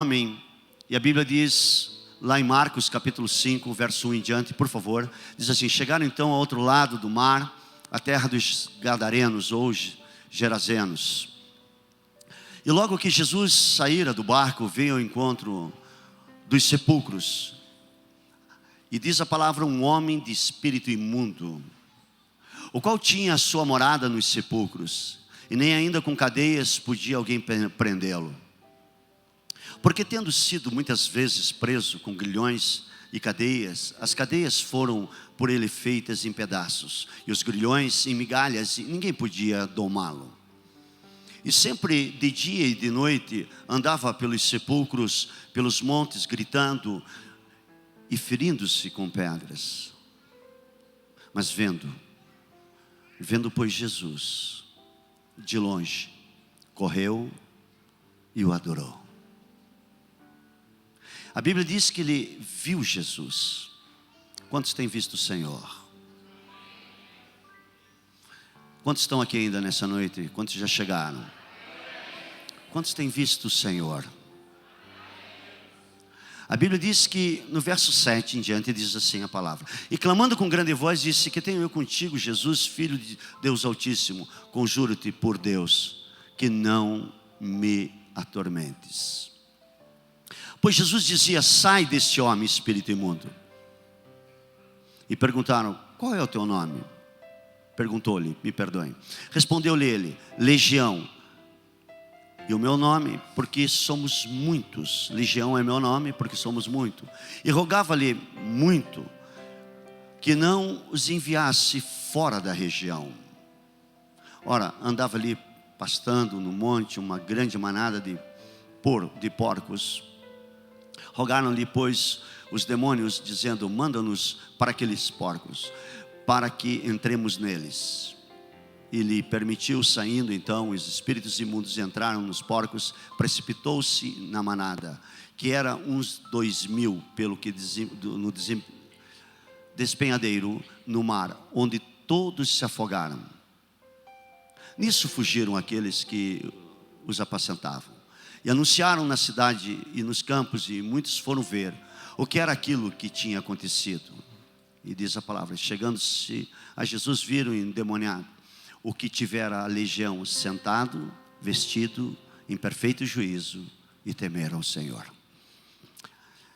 homem, e a Bíblia diz, lá em Marcos capítulo 5, verso 1 em diante, por favor, diz assim: chegaram então ao outro lado do mar, a terra dos Gadarenos ou Gerazenos. E logo que Jesus saíra do barco, veio ao encontro dos sepulcros. E diz a palavra: um homem de espírito imundo, o qual tinha a sua morada nos sepulcros, e nem ainda com cadeias podia alguém prendê-lo. Porque tendo sido muitas vezes preso com grilhões e cadeias, as cadeias foram por ele feitas em pedaços, e os grilhões em migalhas, e ninguém podia domá-lo. E sempre de dia e de noite andava pelos sepulcros, pelos montes, gritando e ferindo-se com pedras. Mas vendo pois Jesus de longe, correu e o adorou. A Bíblia diz que ele viu Jesus. Quantos têm visto o Senhor? Quantos estão aqui ainda nessa noite? Quantos já chegaram? Quantos têm visto o Senhor? A Bíblia diz que no verso 7 em diante diz assim a palavra: e clamando com grande voz disse: que tenho eu contigo, Jesus, Filho de Deus Altíssimo, conjuro-te por Deus, que não me atormentes. Pois Jesus dizia: sai deste homem, espírito imundo. E perguntaram: qual é o teu nome? Perguntou-lhe, me perdoem. Respondeu-lhe ele: Legião. E o meu nome, porque somos muitos. Legião é meu nome, porque somos muitos. E rogava-lhe muito que não os enviasse fora da região. Ora, andava ali pastando no monte uma grande manada de porcos. Rogaram-lhe, pois, os demônios, dizendo: manda-nos para aqueles porcos, para que entremos neles. E lhe permitiu, saindo então, os espíritos imundos entraram nos porcos, precipitou-se na manada, que era uns 2.000, pelo que no despenhadeiro no mar, onde todos se afogaram. Nisso fugiram aqueles que os apacentavam, e anunciaram na cidade e nos campos, e muitos foram ver o que era aquilo que tinha acontecido. E diz a palavra: chegando-se a Jesus, viram endemoniado o que tivera a legião sentado, vestido em perfeito juízo, e temeram o Senhor.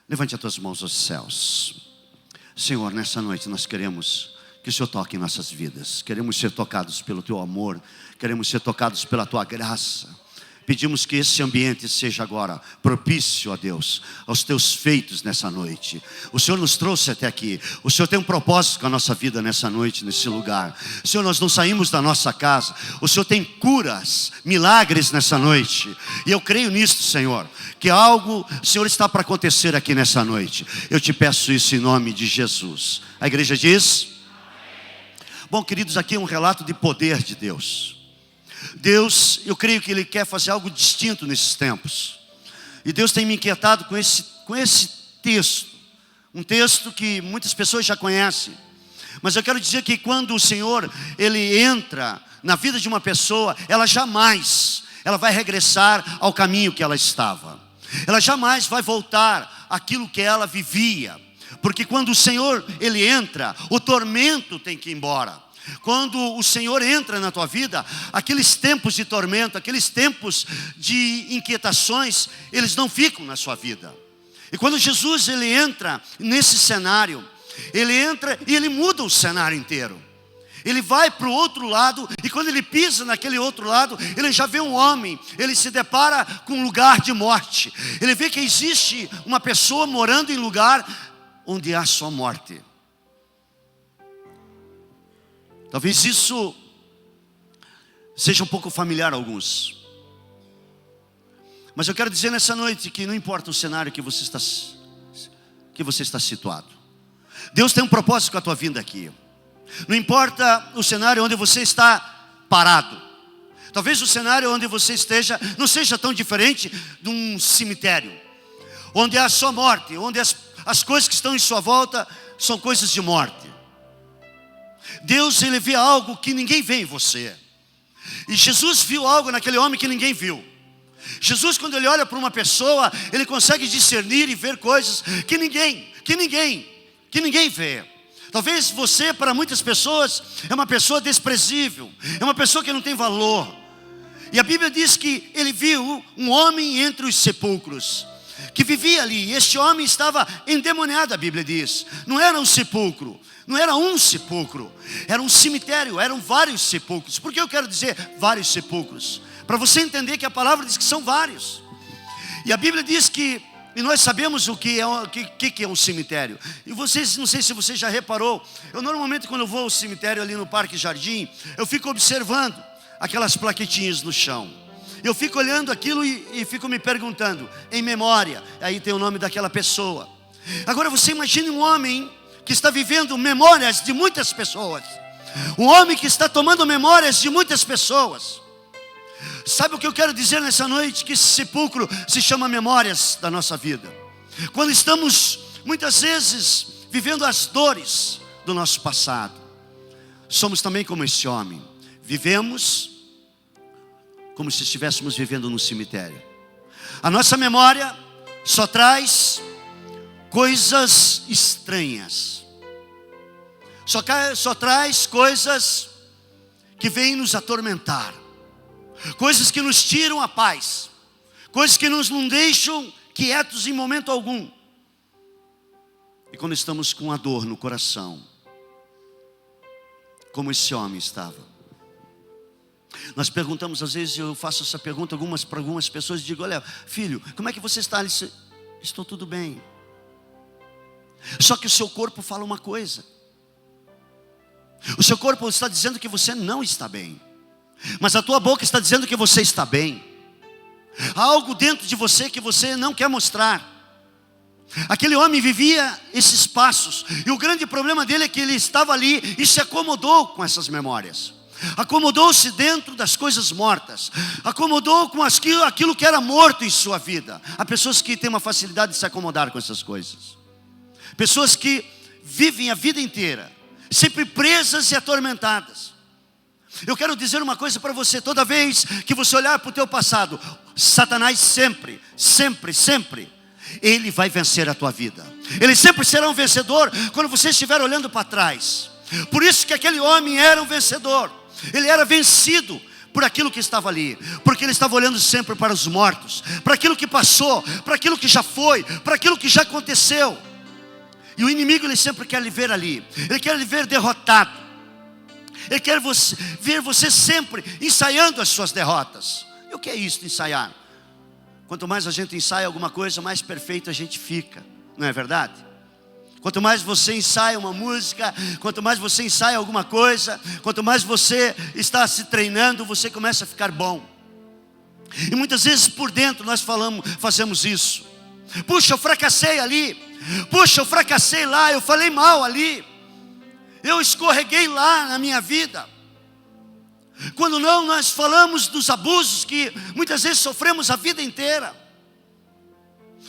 Levante as tuas mãos aos céus. Senhor, nessa noite nós queremos que o Senhor toque em nossas vidas. Queremos ser tocados pelo teu amor, queremos ser tocados pela tua graça. Pedimos que esse ambiente seja agora propício a Deus, aos teus feitos nessa noite. O Senhor nos trouxe até aqui. O Senhor tem um propósito com a nossa vida nessa noite, nesse lugar. Senhor, nós não saímos da nossa casa. O Senhor tem curas, milagres nessa noite. E eu creio nisto, Senhor, que algo, Senhor, está para acontecer aqui nessa noite. Eu te peço isso em nome de Jesus. A igreja diz? Bom, queridos, aqui é um relato de poder de Deus. Deus, eu creio que Ele quer fazer algo distinto nesses tempos. E Deus tem me inquietado com esse texto. Um texto que muitas pessoas já conhecem. Mas eu quero dizer que quando o Senhor, Ele entra na vida de uma pessoa, ela vai regressar ao caminho que ela estava. Ela jamais vai voltar àquilo que ela vivia. Porque quando o Senhor, Ele entra, o tormento tem que ir embora. Quando o Senhor entra na tua vida, aqueles tempos de tormento, aqueles tempos de inquietações, eles não ficam na sua vida. E quando Jesus, Ele entra nesse cenário, Ele entra e Ele muda o cenário inteiro. Ele vai para o outro lado, e quando Ele pisa naquele outro lado, Ele já vê um homem. Ele se depara com um lugar de morte. Ele vê que existe uma pessoa morando em lugar onde há só morte. Talvez isso seja um pouco familiar a alguns. Mas eu quero dizer nessa noite que não importa o cenário que você está situado. Deus tem um propósito com a tua vinda aqui. Não importa o cenário onde você está parado. Talvez o cenário onde você esteja não seja tão diferente de um cemitério, onde há só morte, onde as coisas que estão em sua volta são coisas de morte. Deus, Ele vê algo que ninguém vê em você. E Jesus viu algo naquele homem que ninguém viu. Jesus, quando Ele olha para uma pessoa, Ele consegue discernir e ver coisas que ninguém vê. Talvez você, para muitas pessoas, é uma pessoa desprezível, é uma pessoa que não tem valor. E a Bíblia diz que Ele viu um homem entre os sepulcros, que vivia ali, e este homem estava endemoniado, a Bíblia diz. Não era um sepulcro, não era um sepulcro, era um cemitério, eram vários sepulcros. Por que eu quero dizer vários sepulcros? Para você entender que a palavra diz que são vários. E a Bíblia diz que, e nós sabemos o que é um cemitério. E vocês, não sei se você já reparou, eu normalmente quando eu vou ao cemitério ali no Parque Jardim, eu fico observando aquelas plaquetinhas no chão. Eu fico olhando aquilo e fico me perguntando, em memória, aí tem o nome daquela pessoa. Agora você imagine um homem que está vivendo memórias de muitas pessoas. Um homem que está tomando memórias de muitas pessoas. Sabe o que eu quero dizer nessa noite? Que esse sepulcro se chama memórias da nossa vida. Quando estamos, muitas vezes, vivendo as dores do nosso passado. Somos também como esse homem. Vivemos como se estivéssemos vivendo no cemitério. A nossa memória só traz coisas estranhas. Só traz coisas que vêm nos atormentar. Coisas que nos tiram a paz. Coisas que nos não deixam quietos em momento algum. E quando estamos com a dor no coração, como esse homem estava. Nós perguntamos, às vezes eu faço essa pergunta para algumas pessoas e digo, olha, filho, como é que você está? Ele diz, estou tudo bem. Só que o seu corpo fala uma coisa. O seu corpo está dizendo que você não está bem. Mas a tua boca está dizendo que você está bem. Há algo dentro de você que você não quer mostrar. Aquele homem vivia esses passos. E o grande problema dele é que ele estava ali e se acomodou com essas memórias. Acomodou-se dentro das coisas mortas. Acomodou com aquilo que era morto em sua vida. Há pessoas que têm uma facilidade de se acomodar com essas coisas. Pessoas que vivem a vida inteira sempre presas e atormentadas. Eu quero dizer uma coisa para você. Toda vez que você olhar para o teu passado, Satanás sempre, ele vai vencer a tua vida. Ele sempre será um vencedor quando você estiver olhando para trás. Por isso que aquele homem era um vencedor. Ele era vencido por aquilo que estava ali, porque ele estava olhando sempre para os mortos, para aquilo que passou, para aquilo que já foi, para aquilo que já aconteceu. E o inimigo, ele sempre quer lhe ver ali. Ele quer lhe ver derrotado. Ele quer ver você sempre ensaiando as suas derrotas. E o que é isso, ensaiar? Quanto mais a gente ensaia alguma coisa, mais perfeito a gente fica. Não é verdade? Quanto mais você ensaia uma música, quanto mais você ensaia alguma coisa, quanto mais você está se treinando, você começa a ficar bom. E muitas vezes por dentro nós fazemos isso. Puxa, eu fracassei ali. Puxa, eu fracassei lá, eu falei mal ali. Eu escorreguei lá na minha vida. Quando não, nós falamos dos abusos que muitas vezes sofremos a vida inteira.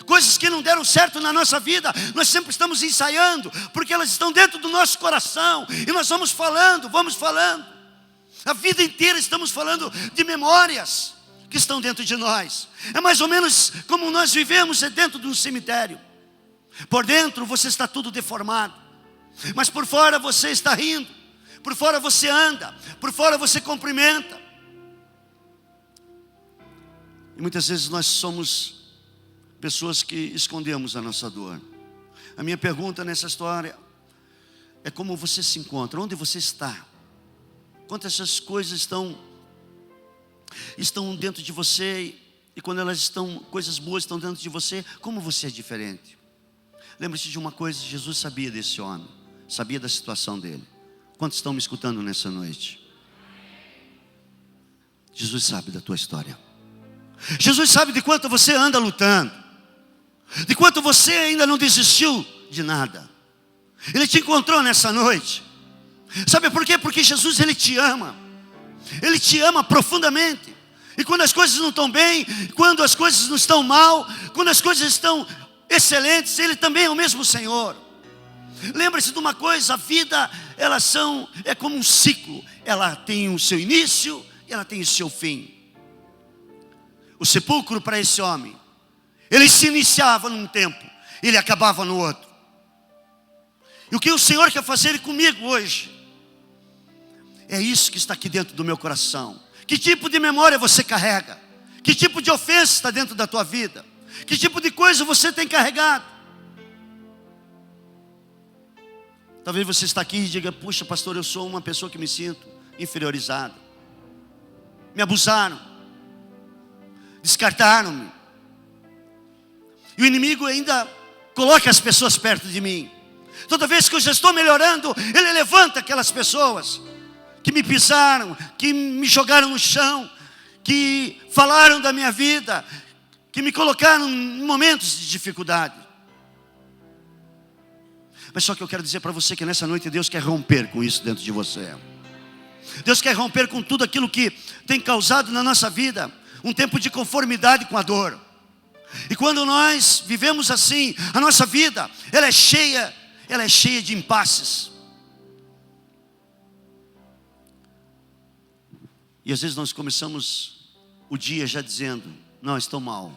Coisas que não deram certo na nossa vida, nós sempre estamos ensaiando, porque elas estão dentro do nosso coração. E nós vamos falando. A vida inteira estamos falando de memórias que estão dentro de nós. É mais ou menos como nós vivemos dentro de um cemitério. Por dentro você está tudo deformado, mas por fora você está rindo. Por fora você anda, por fora você cumprimenta. E muitas vezes nós somos pessoas que escondemos a nossa dor. A minha pergunta nessa história é como você se encontra, onde você está. Quantas essas coisas estão dentro de você, e quando coisas boas estão dentro de você, como você é diferente. Lembre-se de uma coisa, Jesus sabia desse homem, sabia da situação dele. Quantos estão me escutando nessa noite? Jesus sabe da tua história. Jesus sabe de quanto você anda lutando, de quanto você ainda não desistiu de nada. Ele te encontrou nessa noite. Sabe por quê? Porque Jesus, Ele te ama. Ele te ama profundamente. E quando as coisas não estão bem, quando as coisas não estão mal, quando as coisas estão excelentes, Ele também é o mesmo Senhor. Lembre-se de uma coisa, a vida, é como um ciclo. Ela tem o seu início e ela tem o seu fim. O sepulcro para esse homem, ele se iniciava num tempo, ele acabava no outro. E o que o Senhor quer fazer comigo hoje, é isso que está aqui dentro do meu coração. Que tipo de memória você carrega? Que tipo de ofensa está dentro da tua vida? Que tipo de coisa você tem carregado? Talvez você está aqui e diga: puxa, pastor, eu sou uma pessoa que me sinto inferiorizado. Me abusaram, descartaram-me. E o inimigo ainda coloca as pessoas perto de mim. Toda vez que eu já estou melhorando, ele levanta aquelas pessoas que me pisaram, que me jogaram no chão, que falaram da minha vida, que me colocaram em momentos de dificuldade. Mas só que eu quero dizer para você que nessa noite Deus quer romper com isso dentro de você. Deus quer romper com tudo aquilo que tem causado na nossa vida um tempo de conformidade com a dor. E quando nós vivemos assim, a nossa vida, ela é cheia de impasses. E às vezes nós começamos o dia já dizendo: não, estou mal.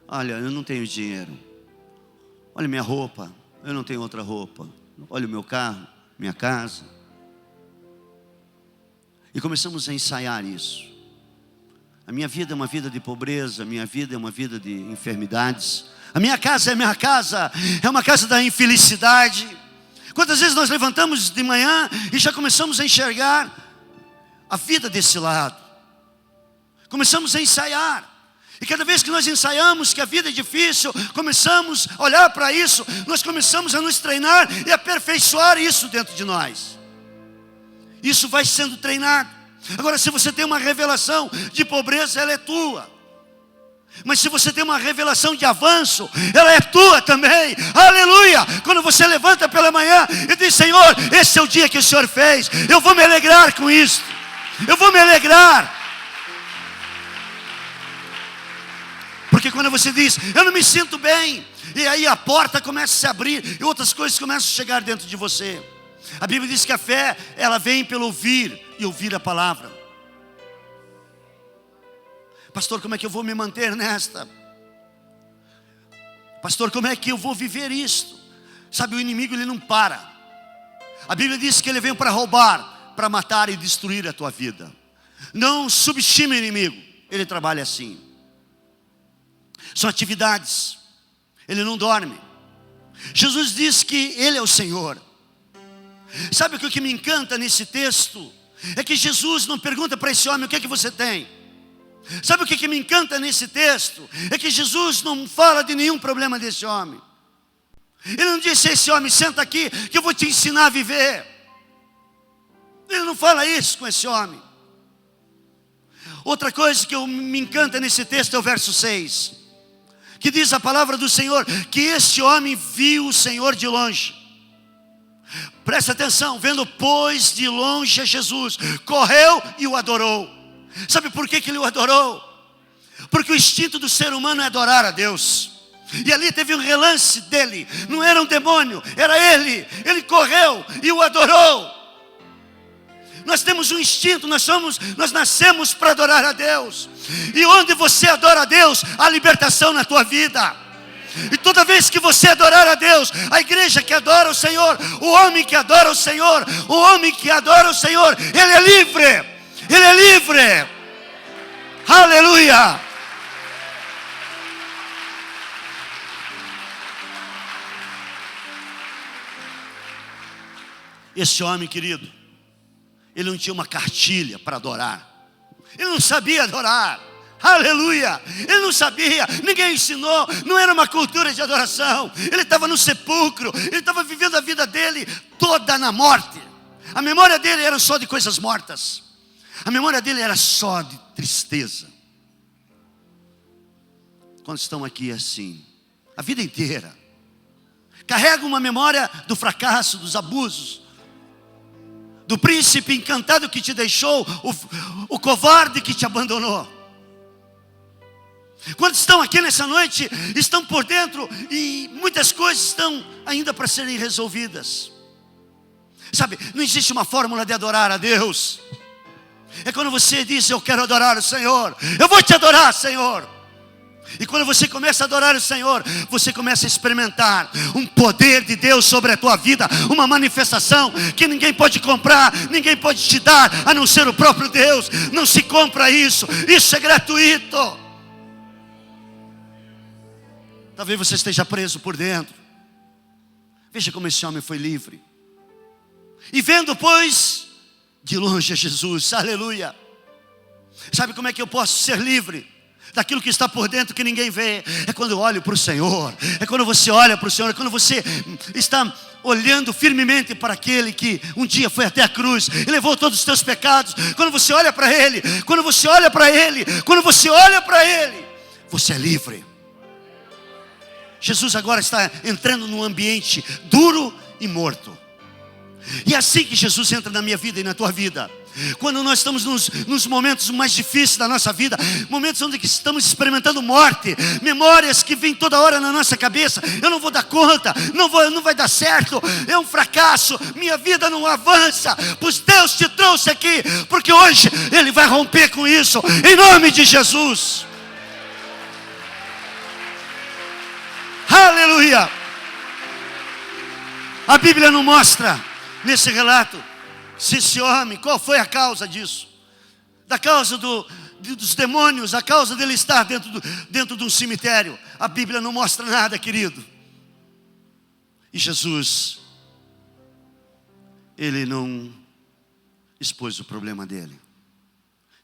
Olha, eu não tenho dinheiro. Olha minha roupa, eu não tenho outra roupa. Olha o meu carro, minha casa. E começamos a ensaiar isso. A minha vida é uma vida de pobreza, a minha vida é uma vida de enfermidades. A minha casa é uma casa da infelicidade. Quantas vezes nós levantamos de manhã e já começamos a enxergar a vida desse lado. Começamos a ensaiar. E cada vez que nós ensaiamos que a vida é difícil, começamos a olhar para isso, nós começamos a nos treinar e aperfeiçoar isso dentro de nós. Isso vai sendo treinado. Agora, se você tem uma revelação de pobreza, ela é tua. Mas se você tem uma revelação de avanço, ela é tua também. Aleluia! Quando você levanta pela manhã e diz: Senhor, esse é o dia que o Senhor fez, eu vou me alegrar com isso. Eu vou me alegrar. Porque quando você diz: eu não me sinto bem, e aí a porta começa a se abrir e outras coisas começam a chegar dentro de você. A Bíblia diz que a fé, ela vem pelo ouvir e ouvir a palavra. Pastor, como é que eu vou me manter nesta? Pastor, como é que eu vou viver isto? Sabe, o inimigo, ele não para. A Bíblia diz que ele vem para roubar, para matar e destruir a tua vida. Não subestime o inimigo, ele trabalha assim. São atividades, ele não dorme. Jesus diz que ele é o Senhor. Sabe o que me encanta nesse texto? É que Jesus não pergunta para esse homem: o que é que você tem? Sabe o que me encanta nesse texto? É que Jesus não fala de nenhum problema desse homem. Ele não disse a esse homem: senta aqui que eu vou te ensinar a viver. Ele não fala isso com esse homem. Outra coisa que me encanta nesse texto é o verso 6, que diz a palavra do Senhor que este homem viu o Senhor de longe. Presta atenção: vendo pois de longe a Jesus, correu e o adorou. Sabe por que ele o adorou? Porque o instinto do ser humano é adorar a Deus. E ali teve um relance dele, não era um demônio, era ele. Ele correu e o adorou. Nós temos um instinto, nós nascemos para adorar a Deus. E onde você adora a Deus, há libertação na tua vida. E toda vez que você adorar a Deus, a igreja que adora o Senhor, o homem que adora o Senhor, o homem que adora o Senhor, ele é livre. Ele é livre. Aleluia. Esse homem, querido, ele não tinha uma cartilha para adorar. Ele não sabia adorar. Aleluia. Ele não sabia, ninguém ensinou, não era uma cultura de adoração. Ele estava no sepulcro, ele estava vivendo a vida dele toda na morte. A memória dele era só de coisas mortas. A memória dele era só de tristeza. Quando estão aqui assim, a vida inteira, carregam uma memória do fracasso, dos abusos, do príncipe encantado que te deixou, o covarde que te abandonou. Quando estão aqui nessa noite, estão por dentro e muitas coisas estão ainda para serem resolvidas. Sabe, não existe uma fórmula de adorar a Deus. É quando você diz: eu quero adorar o Senhor, eu vou te adorar, Senhor. E quando você começa a adorar o Senhor, você começa a experimentar um poder de Deus sobre a tua vida, uma manifestação que ninguém pode comprar, ninguém pode te dar, a não ser o próprio Deus. Não se compra isso, isso é gratuito. Talvez você esteja preso por dentro. Veja como esse homem foi livre. E vendo, pois, de longe a Jesus, aleluia. Sabe como é que eu posso ser livre daquilo que está por dentro que ninguém vê? É quando eu olho para o Senhor. É quando você olha para o Senhor. É quando você está olhando firmemente para aquele que um dia foi até a cruz e levou todos os teus pecados. Quando você olha para Ele, quando você olha para Ele, quando você olha para Ele, você é livre. Jesus agora está entrando num ambiente duro e morto. E é assim que Jesus entra na minha vida e na tua vida. Quando nós estamos nos momentos mais difíceis da nossa vida, momentos onde estamos experimentando morte, memórias que vêm toda hora na nossa cabeça: eu não vou dar conta, não vai dar certo, é um fracasso, minha vida não avança. Pois Deus te trouxe aqui, porque hoje Ele vai romper com isso, em nome de Jesus. Aleluia. A Bíblia não mostra nesse relato se esse homem, qual foi a causa disso? Da causa dos demônios, a causa dele estar dentro de um cemitério. A Bíblia não mostra nada, querido. E Jesus, Ele não expôs o problema dele.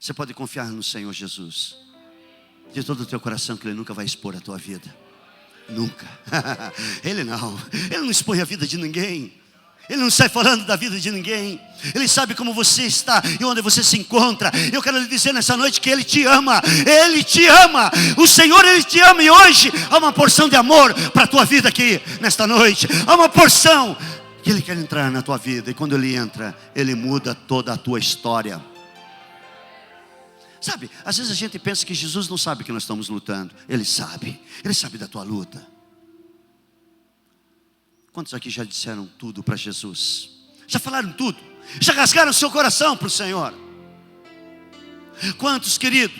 Você pode confiar no Senhor Jesus de todo o teu coração, que Ele nunca vai expor a tua vida. Nunca. Ele não expõe a vida de ninguém. Ele não sai falando da vida de ninguém. Ele sabe como você está e onde você se encontra. Eu quero lhe dizer nessa noite que Ele te ama. Ele te ama. O Senhor, Ele te ama. E hoje há uma porção de amor para a tua vida aqui nesta noite. Há uma porção que Ele quer entrar na tua vida. E quando Ele entra, Ele muda toda a tua história. Sabe, às vezes a gente pensa que Jesus não sabe que nós estamos lutando. Ele sabe da tua luta. Quantos aqui já disseram tudo para Jesus? Já falaram tudo? Já rasgaram seu coração para o Senhor? Quantos, querido?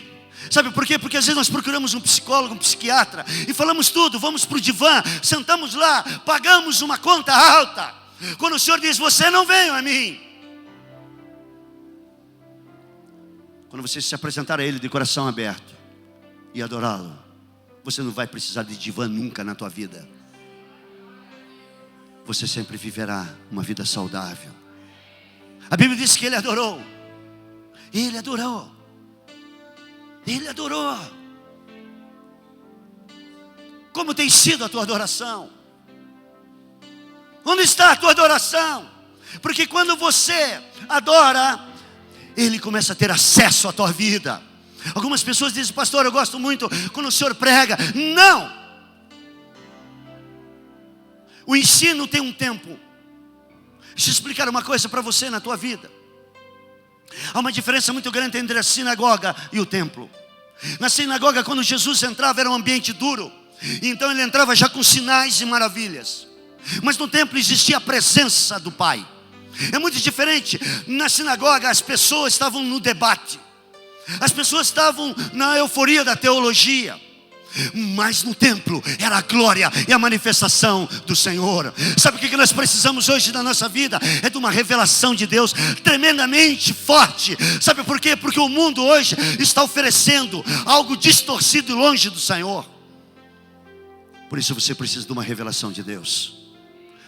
Sabe por quê? Porque às vezes nós procuramos um psicólogo, um psiquiatra e falamos tudo, vamos para o divã, sentamos lá, pagamos uma conta alta. Quando o Senhor diz: você não veio a mim. Quando você se apresentar a Ele de coração aberto e adorá-lo, você não vai precisar de divã nunca na tua vida. Você sempre viverá uma vida saudável. A Bíblia diz que Ele adorou. Ele adorou. Ele adorou. Como tem sido a tua adoração? Onde está a tua adoração? Porque quando você adora, Ele começa a ter acesso à tua vida. Algumas pessoas dizem: pastor, eu gosto muito quando o senhor prega. Não! O ensino tem um tempo. Deixa eu explicar uma coisa para você na tua vida. Há uma diferença muito grande entre a sinagoga e o templo. Na sinagoga, quando Jesus entrava, era um ambiente duro. Então Ele entrava já com sinais e maravilhas. Mas no templo existia a presença do Pai. É muito diferente. Na sinagoga as pessoas estavam no debate. As pessoas estavam na euforia da teologia. Mas no templo era a glória e a manifestação do Senhor. Sabe o que nós precisamos hoje na nossa vida? É de uma revelação de Deus tremendamente forte. Sabe por quê? Porque o mundo hoje está oferecendo algo distorcido e longe do Senhor. Por isso você precisa de uma revelação de Deus.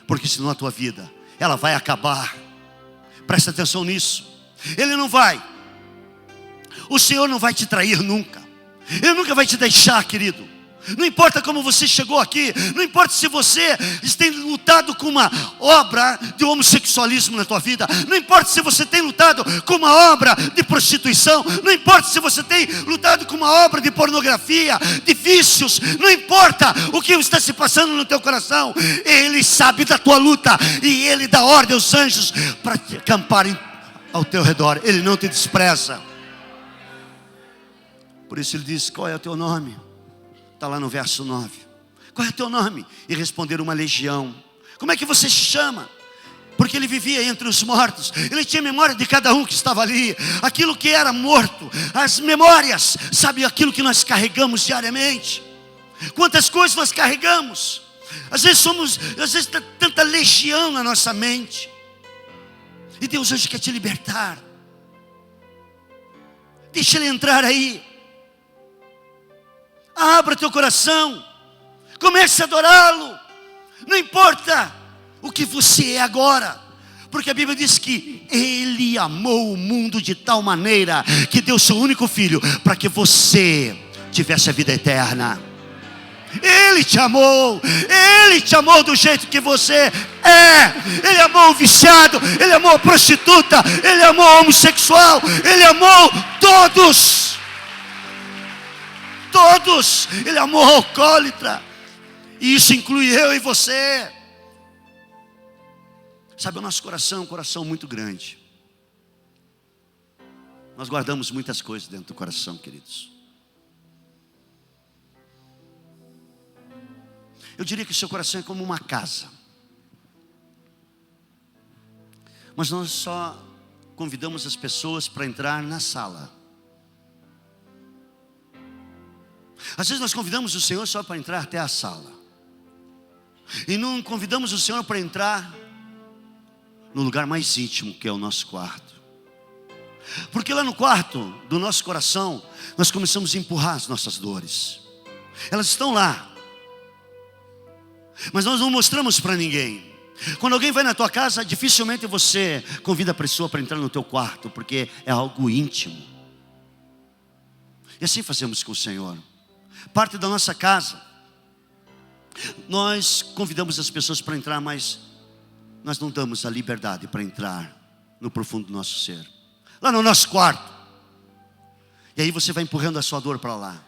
Porque senão a tua vida, ela vai acabar. Presta atenção nisso. Ele não vai. O Senhor não vai te trair nunca. Ele nunca vai te deixar, querido. Não importa como você chegou aqui. Não importa se você tem lutado com uma obra de homossexualismo na tua vida. Não importa se você tem lutado com uma obra de prostituição. Não importa se você tem lutado com uma obra de pornografia, de vícios. Não importa o que está se passando no teu coração. Ele sabe da tua luta. E Ele dá ordem aos anjos para te acamparem ao teu redor. Ele não te despreza. Por isso Ele diz: qual é o teu nome? Está lá no verso 9. Qual é o teu nome? E responderam: uma legião. Como é que você se chama? porque ele vivia entre os mortos. Ele tinha memória de cada um que estava ali, aquilo que era morto, as memórias, sabe, aquilo que nós carregamos diariamente. Quantas coisas nós carregamos, às vezes tem tanta legião na nossa mente, e Deus hoje quer te libertar. Deixa Ele entrar aí, abra teu coração, comece a adorá-lo, não importa o que você é agora, porque a Bíblia diz que Ele amou o mundo de tal maneira, que deu seu único Filho, para que você tivesse a vida eterna. Ele te amou do jeito que você é. Ele amou o viciado, Ele amou a prostituta, Ele amou o homossexual, Ele amou todos. Ele amou o alcoólatra, e isso inclui eu e você. Sabe, o nosso coração é um coração muito grande. Nós guardamos muitas coisas dentro do coração, queridos. Eu diria que o seu coração é como uma casa, mas nós só convidamos as pessoas para entrar na sala. Às vezes nós convidamos o Senhor só para entrar até a sala, e não convidamos o Senhor para entrar no lugar mais íntimo, que é o nosso quarto. Porque lá no quarto do nosso coração, nós começamos a empurrar as nossas dores. Elas estão lá, mas nós não mostramos para ninguém. Quando alguém vai na tua casa, dificilmente você convida a pessoa para entrar no teu quarto, porque é algo íntimo. E assim fazemos com o Senhor. Parte da nossa casa, nós convidamos as pessoas para entrar, mas nós não damos a liberdade para entrar no profundo do nosso ser, lá no nosso quarto. E aí você vai empurrando a sua dor para lá.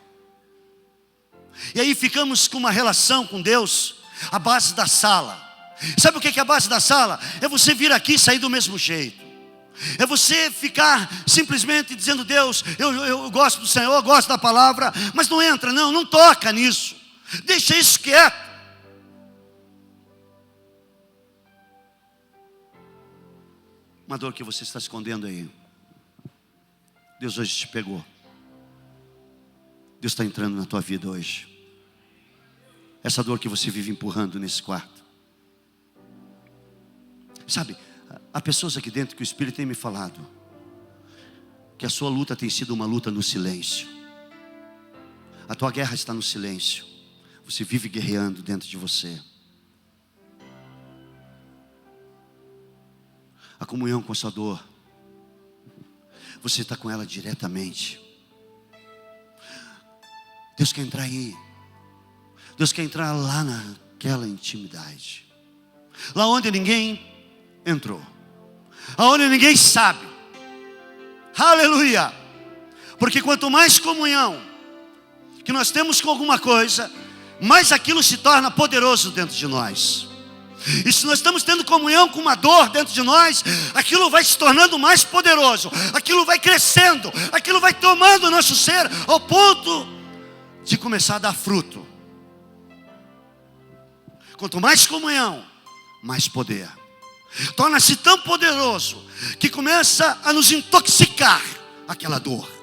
E aí ficamos com uma relação com Deus à base da sala. Sabe o que é a base da sala? É você vir aqui e sair do mesmo jeito. É você ficar simplesmente dizendo: Deus, eu gosto do Senhor, eu gosto da palavra, mas não entra, não toca nisso, deixa isso quieto. Uma dor que você está escondendo aí, Deus hoje te pegou. Deus está entrando na tua vida hoje. Essa dor que você vive empurrando nesse quarto. Sabe, há pessoas aqui dentro que o Espírito tem me falado que a sua luta tem sido uma luta no silêncio. A tua guerra está no silêncio. Você vive guerreando dentro de você. A comunhão com a sua dor, você está com ela diretamente. Deus quer entrar aí. Deus quer entrar lá naquela intimidade, lá onde ninguém entrou, aonde ninguém sabe. Aleluia. Porque quanto mais comunhão que nós temos com alguma coisa, mais aquilo se torna poderoso dentro de nós. E se nós estamos tendo comunhão com uma dor dentro de nós, aquilo vai se tornando mais poderoso, aquilo vai crescendo, aquilo vai tomando o nosso ser ao ponto de começar a dar fruto. Quanto mais comunhão, mais poder. Torna-se tão poderoso que começa a nos intoxicar aquela dor.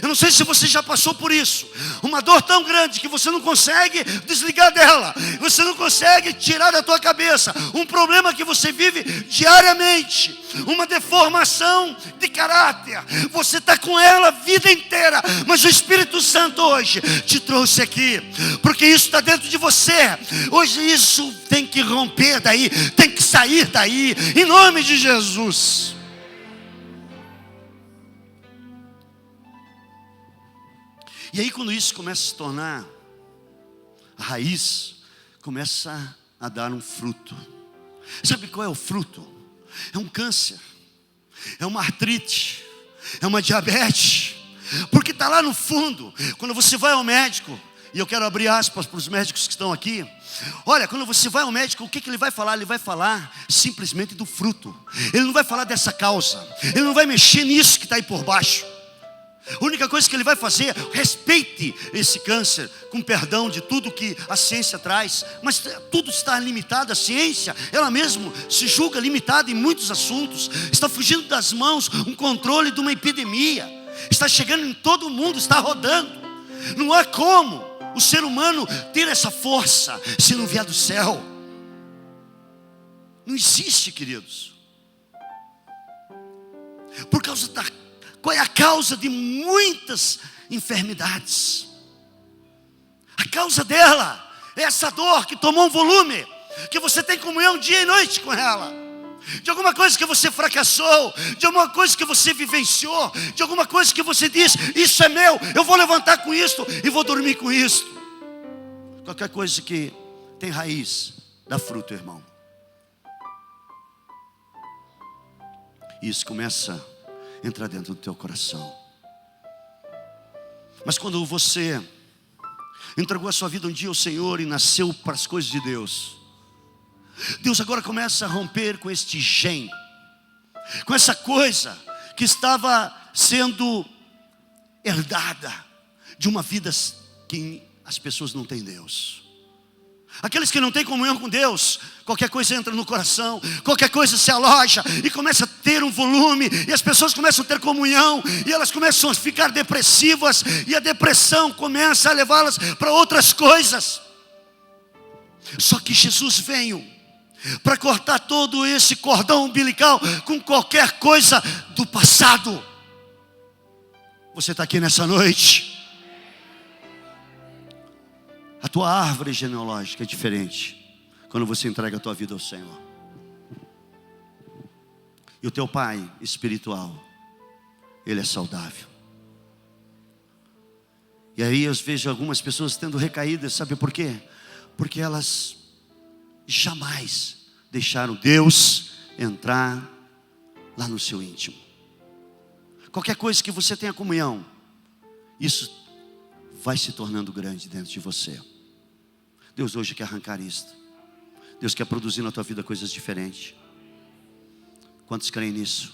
Eu não sei se você já passou por isso. Uma dor tão grande que você não consegue desligar dela, você não consegue tirar da tua cabeça. Um problema que você vive diariamente, uma deformação de caráter. Você está com ela a vida inteira, mas o Espírito Santo hoje te trouxe aqui, porque isso está dentro de você. Hoje isso tem que romper daí, tem que sair daí, em nome de Jesus. E aí quando isso começa a se tornar a raiz, começa a dar um fruto. Sabe qual é o fruto? É um câncer, é uma artrite, é uma diabetes. Porque está lá no fundo. Quando você vai ao médico, e eu quero abrir aspas para os médicos que estão aqui. Olha, quando você vai ao médico, o que ele vai falar? Ele vai falar simplesmente do fruto. Ele não vai falar dessa causa, ele não vai mexer nisso que está aí por baixo. A única coisa que ele vai fazer, respeite esse câncer, com perdão de tudo que a ciência traz. Mas tudo está limitado, a ciência, ela mesma se julga limitada em muitos assuntos. Está fugindo das mãos um controle de uma epidemia. Está chegando em todo o mundo, está rodando. Não há como o ser humano ter essa força se não vier do céu. Não existe, queridos. Por causa da... Qual é a causa de muitas enfermidades? A causa dela é essa dor que tomou um volume, que você tem comunhão dia e noite com ela, de alguma coisa que você fracassou, de alguma coisa que você vivenciou, de alguma coisa que você diz: isso é meu, eu vou levantar com isto e vou dormir com isto. Qualquer coisa que tem raiz dá fruto, irmão. Isso começa a entrar dentro do teu coração. Mas quando você entregou a sua vida um dia ao Senhor e nasceu para as coisas de Deus, Deus agora começa a romper com este gen, com essa coisa que estava sendo herdada de uma vida que as pessoas não têm Deus. Aqueles que não têm comunhão com Deus, qualquer coisa entra no coração, qualquer coisa se aloja e começa a ter um volume, e as pessoas começam a ter comunhão, e elas começam a ficar depressivas, e a depressão começa a levá-las para outras coisas. Só que Jesus veio para cortar todo esse cordão umbilical com qualquer coisa do passado. Você está aqui nessa noite. A tua árvore genealógica é diferente quando você entrega a tua vida ao Senhor. E o teu pai espiritual, ele é saudável. E aí eu vejo algumas pessoas tendo recaídas, sabe por quê? Porque elas jamais deixaram Deus entrar lá no seu íntimo. Qualquer coisa que você tenha comunhão, isso vai se tornando grande dentro de você. Deus hoje quer arrancar isto. Deus quer produzir na tua vida coisas diferentes. Quantos creem nisso?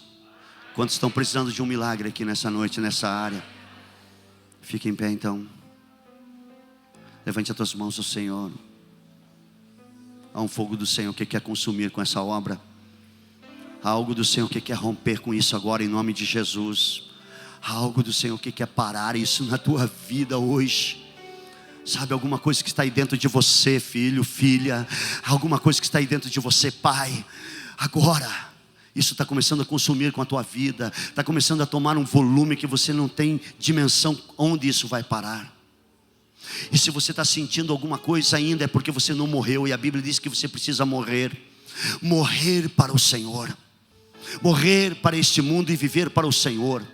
Quantos estão precisando de um milagre aqui nessa noite, nessa área? Fique em pé então. Levante as tuas mãos ao Senhor. Há um fogo do Senhor que quer consumir com essa obra. Há algo do Senhor que quer romper com isso agora em nome de Jesus. Há algo do Senhor que quer parar isso na tua vida hoje. Sabe, alguma coisa que está aí dentro de você, filho, filha. Alguma coisa que está aí dentro de você, pai. Agora, isso está começando a consumir com a tua vida. Está começando a tomar um volume que você não tem dimensão onde isso vai parar. E se você está sentindo alguma coisa ainda, é porque você não morreu. E a Bíblia diz que você precisa morrer. Morrer para o Senhor. Morrer para este mundo e viver para o Senhor.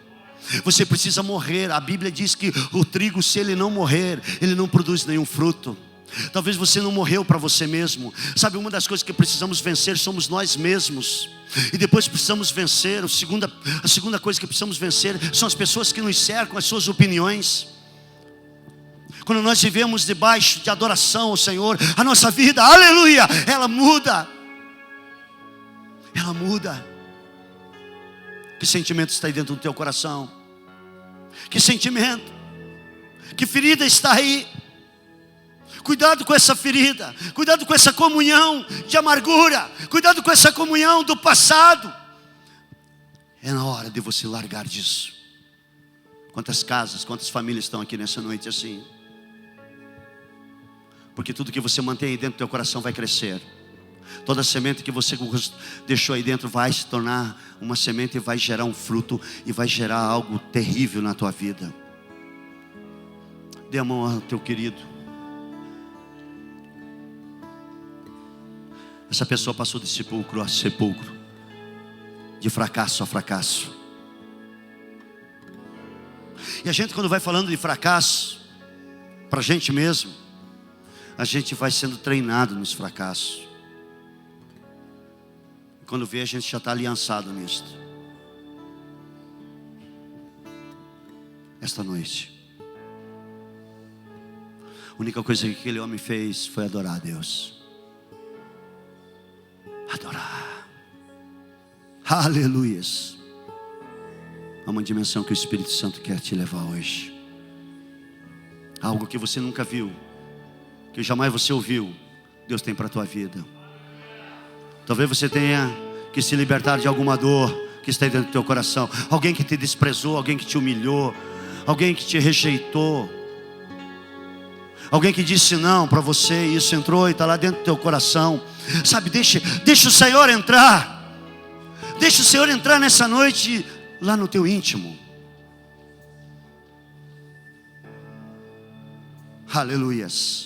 Você precisa morrer. A Bíblia diz que o trigo, se ele não morrer, ele não produz nenhum fruto. Talvez você não morreu para você mesmo. Sabe, uma das coisas que precisamos vencer somos nós mesmos. E depois precisamos vencer. A segunda coisa que precisamos vencer são as pessoas que nos cercam, as suas opiniões. Quando nós vivemos debaixo de adoração ao Senhor, a nossa vida, aleluia, ela muda. Ela muda. Que sentimento está aí dentro do teu coração? Que sentimento? Que ferida está aí? Cuidado com essa ferida. Cuidado com essa comunhão de amargura. Cuidado com essa comunhão do passado. É na hora de você largar disso. Quantas casas, quantas famílias estão aqui nessa noite assim? Porque tudo que você mantém aí dentro do teu coração vai crescer. Toda semente que você deixou aí dentro vai se tornar uma semente e vai gerar um fruto e vai gerar algo terrível na tua vida. Dê a mão ao teu querido. Essa pessoa passou de sepulcro a sepulcro, de fracasso a fracasso. E a gente, quando vai falando de fracasso para a gente mesmo, a gente vai sendo treinado nos fracassos. Quando vê, a gente já está aliançado nisto. Esta noite, a única coisa que aquele homem fez foi adorar a Deus. Adorar. Aleluias. a uma dimensão que o Espírito Santo quer te levar hoje. Algo que você nunca viu, que jamais você ouviu, Deus tem para a tua vida. Talvez você tenha que se libertar de alguma dor que está dentro do teu coração. Alguém que te desprezou, alguém que te humilhou, alguém que te rejeitou, alguém que disse não para você, e isso entrou e está lá dentro do teu coração. Sabe, deixa o Senhor entrar. Deixa o Senhor entrar nessa noite lá no teu íntimo. Aleluias.